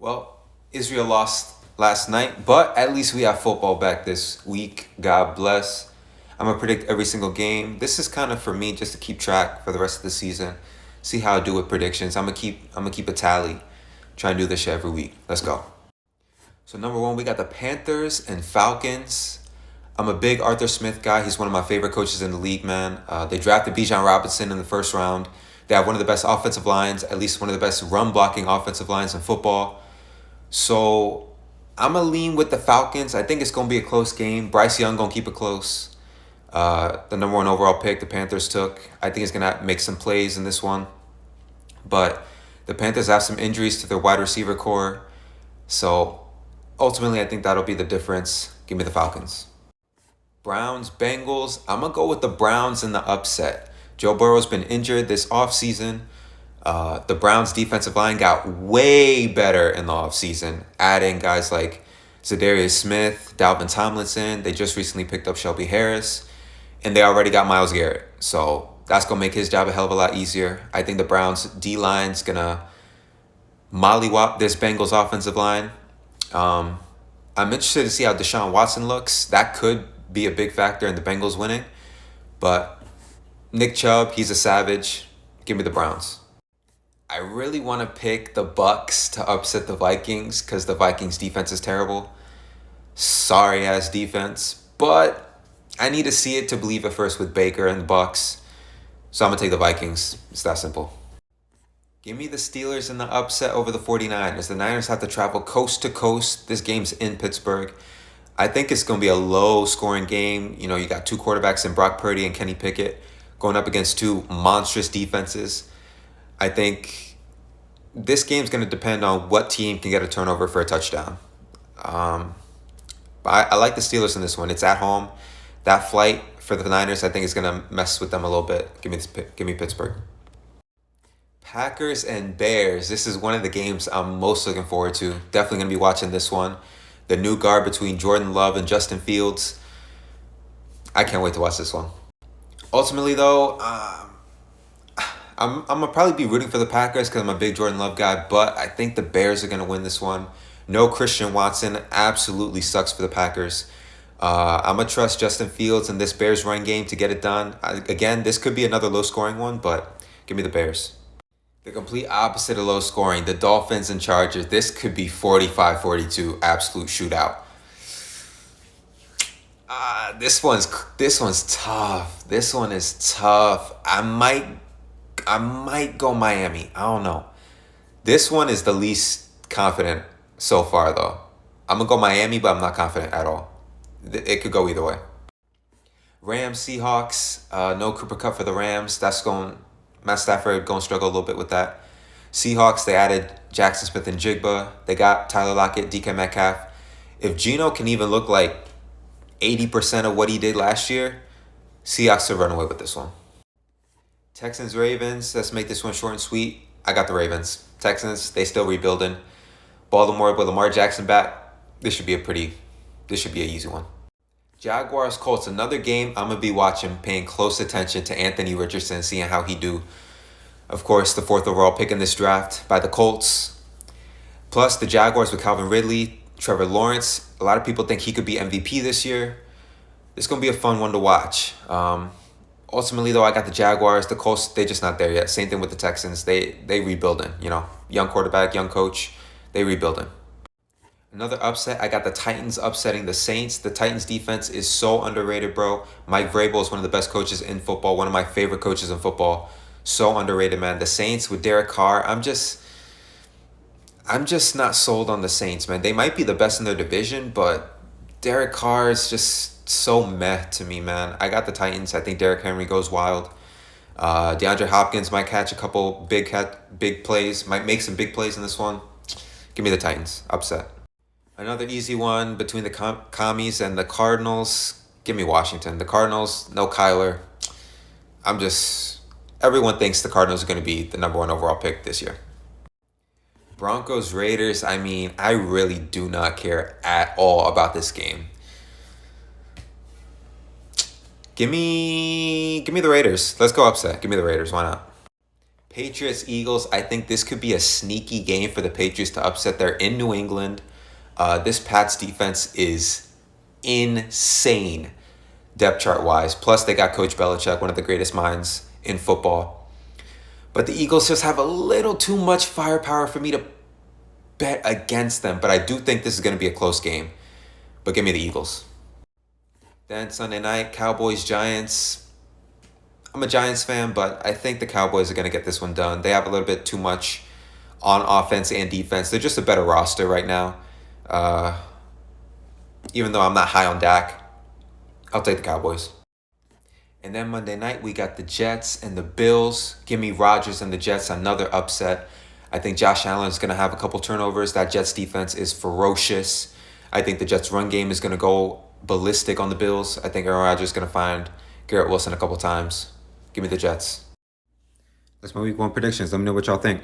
Well, Israel lost last night, but at least we have football back this week. God bless. I'm gonna predict every single game. This is kind of for me just to keep track for the rest of the season. See how I do with predictions. I'm gonna keep a tally. Try and do this shit every week. Let's go. So number one, we got the Panthers and Falcons. I'm a big Arthur Smith guy. He's one of my favorite coaches in the league, man. They drafted Bijan Robinson in the first round. They have one of the best offensive lines, at least one of the best run blocking offensive lines in football. So I'm gonna lean with the Falcons. I think it's gonna be a close game. Bryce Young gonna keep it close. The number one overall pick the Panthers took. I think he's gonna make some plays in this one. But the Panthers have some injuries to their wide receiver core. So ultimately, I think that'll be the difference. Give me the Falcons. Browns, Bengals. I'm going to go with the Browns in the upset. Joe Burrow's been injured this offseason. The Browns' defensive line got way better in the offseason, adding guys like Zadarius Smith, Dalvin Tomlinson. They just recently picked up Shelby Harris, and they already got Myles Garrett. So that's going to make his job a hell of a lot easier. I think the Browns' D-line's going to mollywop this Bengals offensive line. I'm interested to see how Deshaun Watson looks. That could be a big factor in the Bengals winning. But Nick Chubb, he's a savage. Give me the Browns. I really want to pick the Bucs to upset the Vikings because the Vikings defense is terrible. Sorry ass defense. But I need to see it to believe it first with Baker and the Bucs. So I'm going to take the Vikings. It's that simple. Give me the Steelers in the upset over the 49ers. The Niners have to travel coast to coast. This game's in Pittsburgh. I think it's going to be a low-scoring game. You know, you got two quarterbacks in Brock Purdy and Kenny Pickett going up against two monstrous defenses. I think this game's going to depend on what team can get a turnover for a touchdown. I like the Steelers in this one. It's at home. That flight for the Niners, I think, is going to mess with them a little bit. Give me Pittsburgh. Packers and Bears. This is one of the games I'm most looking forward to. Definitely going to be watching this one. The new guard between Jordan Love and Justin Fields. I can't wait to watch this one. Ultimately, though, I'm going to probably be rooting for the Packers because I'm a big Jordan Love guy, but I think the Bears are going to win this one. No Christian Watson absolutely sucks for the Packers. I'm going to trust Justin Fields and this Bears run game to get it done. Again, this could be another low-scoring one, but give me the Bears. The complete opposite of low scoring, the Dolphins and Chargers. This could be 45-42, absolute shootout. This one's tough. This one is tough. I might go Miami. I don't know. This one is the least confident so far, though. I'm gonna go Miami, but I'm not confident at all. It could go either way. Rams, Seahawks. No Cooper Kupp for the Rams. Matt Stafford going to struggle a little bit with that. Seahawks, they added Jackson Smith and Jigba. They got Tyler Lockett, DK Metcalf. If Geno can even look like 80% of what he did last year, Seahawks will run away with this one. Texans, Ravens. Let's make this one short and sweet. I got the Ravens. Texans, they still rebuilding. Baltimore with Lamar Jackson back. This should be an easy one. Jaguars, Colts, another game I'm going to be watching, paying close attention to Anthony Richardson, seeing how he do. Of course, the fourth overall pick in this draft by the Colts. Plus, the Jaguars with Calvin Ridley, Trevor Lawrence. A lot of people think he could be MVP this year. It's going to be a fun one to watch. Ultimately, though, I got the Jaguars. The Colts, they're just not there yet. Same thing with the Texans. They rebuilding, Young quarterback, young coach. They rebuilding. Another upset, I got the Titans upsetting the Saints. The Titans defense is so underrated, bro. Mike Vrabel is one of the best coaches in football, one of my favorite coaches in football. So underrated, man. The Saints with Derek Carr, I'm just not sold on the Saints, man. They might be the best in their division, but Derek Carr is just so meh to me, man. I got the Titans. I think Derrick Henry goes wild. DeAndre Hopkins might catch a couple big plays, might make some big plays in this one. Give me the Titans. Upset. Another easy one between the Commies and the Cardinals. Give me Washington. The Cardinals, no Kyler. Everyone thinks the Cardinals are going to be the number one overall pick this year. Broncos, Raiders. I really do not care at all about this game. Give me the Raiders. Let's go upset. Give me the Raiders. Why not? Patriots Eagles. I think this could be a sneaky game for the Patriots to upset. They're in New England. This Pats defense is insane depth chart wise. Plus, they got Coach Belichick, one of the greatest minds in football. But the Eagles just have a little too much firepower for me to bet against them. But I do think this is going to be a close game. But give me the Eagles. Then Sunday night, Cowboys Giants. I'm a Giants fan, but I think the Cowboys are going to get this one done. They have a little bit too much on offense and defense. They're just a better roster right now. Even though I'm not high on Dak, I'll take the Cowboys. And then Monday night, we got the Jets and the Bills. Give me Rodgers and the Jets, another upset. I think Josh Allen is going to have a couple turnovers. That Jets defense is ferocious. I think the Jets run game is going to go ballistic on the Bills. I think Aaron Rodgers is going to find Garrett Wilson a couple times. Give me the Jets. That's my week one predictions. Let me know what y'all think.